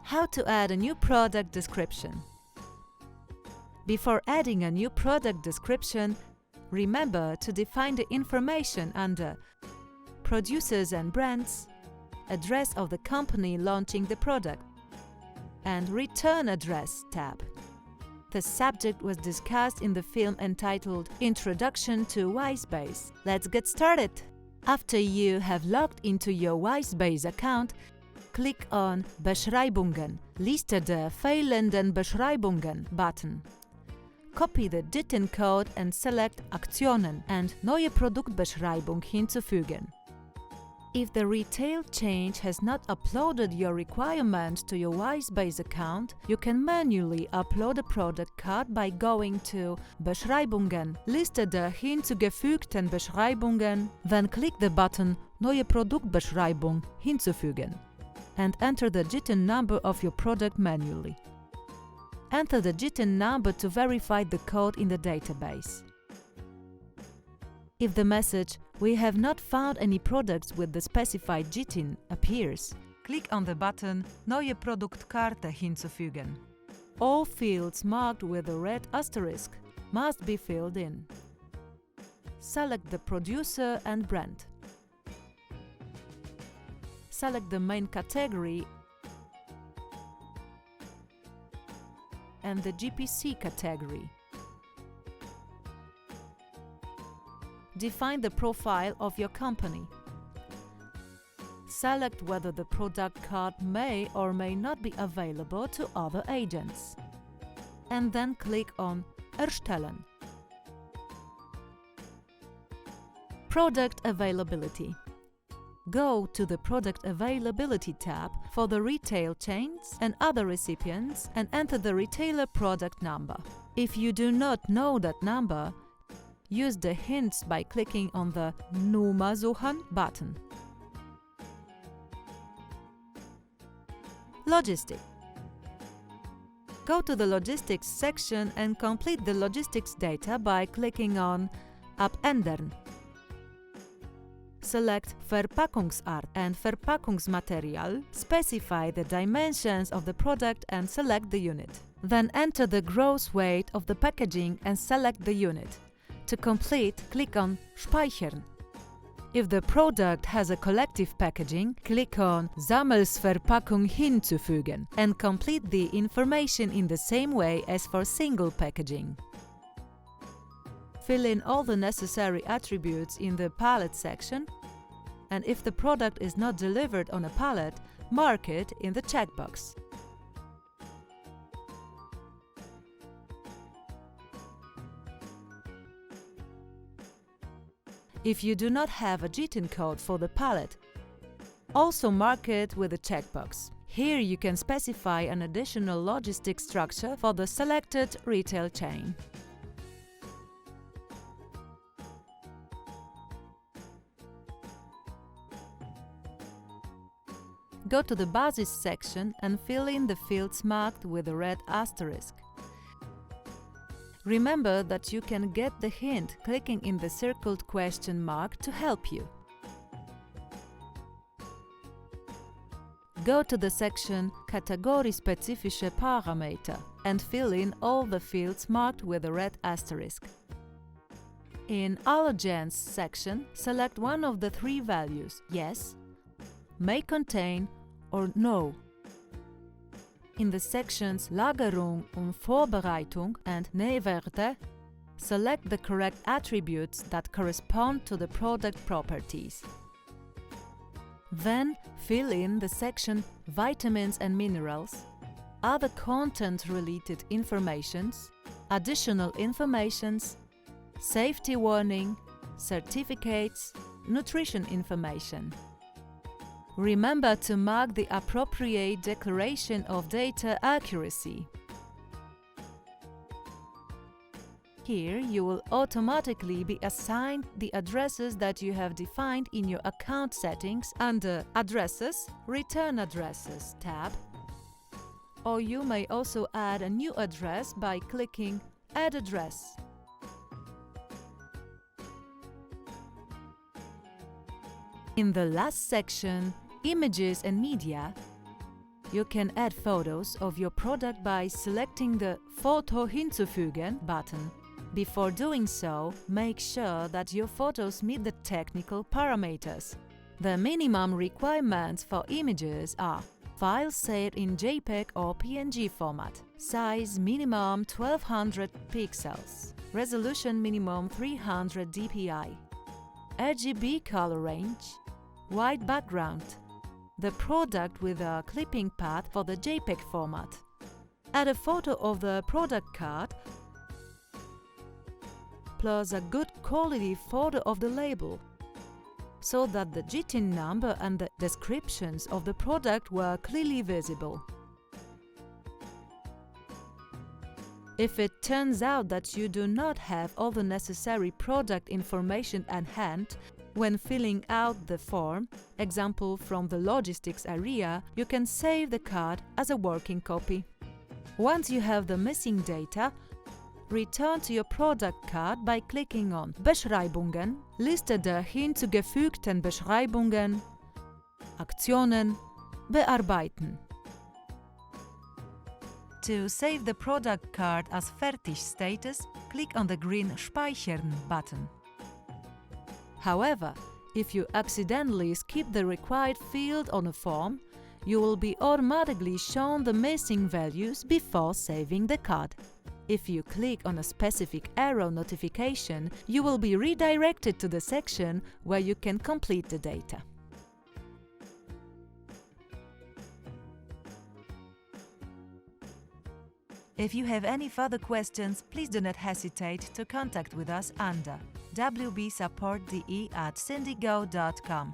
How to add a new product description. Before adding a new product description, remember to define the information under Producers and Brands, Address of the company launching the product, and Return Address tab. The subject was discussed in the film entitled Introduction to WiseBase. Let's get started! After you have logged into your WiseBase account, click on Beschreibungen, Liste der fehlenden Beschreibungen button. Copy the JIT code and select Aktionen and Neue Produktbeschreibung hinzufügen. If the retail change has not uploaded your requirement to your WiseBase account, you can manually upload a product card by going to Beschreibungen, Liste der hinzugefügten Beschreibungen, then click the button Neue Produktbeschreibung hinzufügen and enter the JIT number of your product manually. Enter the JIT number to verify the code in the database. If the message "We have not found any products with the specified JIT" appears, click on the button Neue Produktkarte hinzufügen. All fields marked with a red asterisk must be filled in. Select the producer and brand. Select the main category and the GPC category. Define the profile of your company. Select whether the product card may or may not be available to other agents. And then click on Erstellen. Product Availability. Go to the Product Availability tab for the retail chains and other recipients and enter the retailer product number. If you do not know that number, use the hints by clicking on the Nummer suchen button. Logistics. Go to the Logistics section and complete the logistics data by clicking on Abändern. Select Verpackungsart and Verpackungsmaterial, specify the dimensions of the product and select the unit. Then enter the gross weight of the packaging and select the unit. To complete, click on Speichern. If the product has a collective packaging, click on Sammelsverpackung hinzufügen and complete the information in the same way as for single packaging. Fill in all the necessary attributes in the pallet section, and if the product is not delivered on a pallet, mark it in the checkbox. If you do not have a JIT code for the pallet, also mark it with a checkbox. Here you can specify an additional logistics structure for the selected retail chain. Go to the Basis section and fill in the fields marked with a red asterisk. Remember that you can get the hint clicking in the circled question mark to help you. Go to the section Kategoriespezifische Parameter and fill in all the fields marked with a red asterisk. In Allergens section, select one of the three values: yes, may contain, or no. In the sections Lagerung und Vorbereitung and Nähwerte, select the correct attributes that correspond to the product properties. Then fill in the section Vitamins and Minerals, other content-related informations, additional informations, safety warning, certificates, nutrition information. Remember to mark the appropriate declaration of data accuracy. Here you will automatically be assigned the addresses that you have defined in your account settings under Addresses, Return Addresses tab. Or you may also add a new address by clicking Add Address. In the last section, Images and Media, You can add photos of your product by selecting the Foto hinzufügen button. Before doing so, make sure that your photos meet the technical parameters. The minimum requirements for images are: file set in JPEG or PNG format, size minimum 1200 pixels, resolution minimum 300 dpi, RGB color range, white background, the product with a clipping path for the JPEG format. Add a photo of the product card plus a good quality photo of the label, so that the GTIN number and the descriptions of the product were clearly visible. If it turns out that you do not have all the necessary product information at hand when filling out the form, example from the logistics area, you can save the card as a working copy. Once you have the missing data, return to your product card by clicking on Beschreibungen, Liste der hinzugefügten Beschreibungen, Aktionen, Bearbeiten. To save the product card as Fertig status, click on the green Speichern button. However, if you accidentally skip the required field on a form, you will be automatically shown the missing values before saving the card. If you click on a specific error notification, you will be redirected to the section where you can complete the data. If you have any further questions, please do not hesitate to contact with us under wbsupportde@syndigo.com.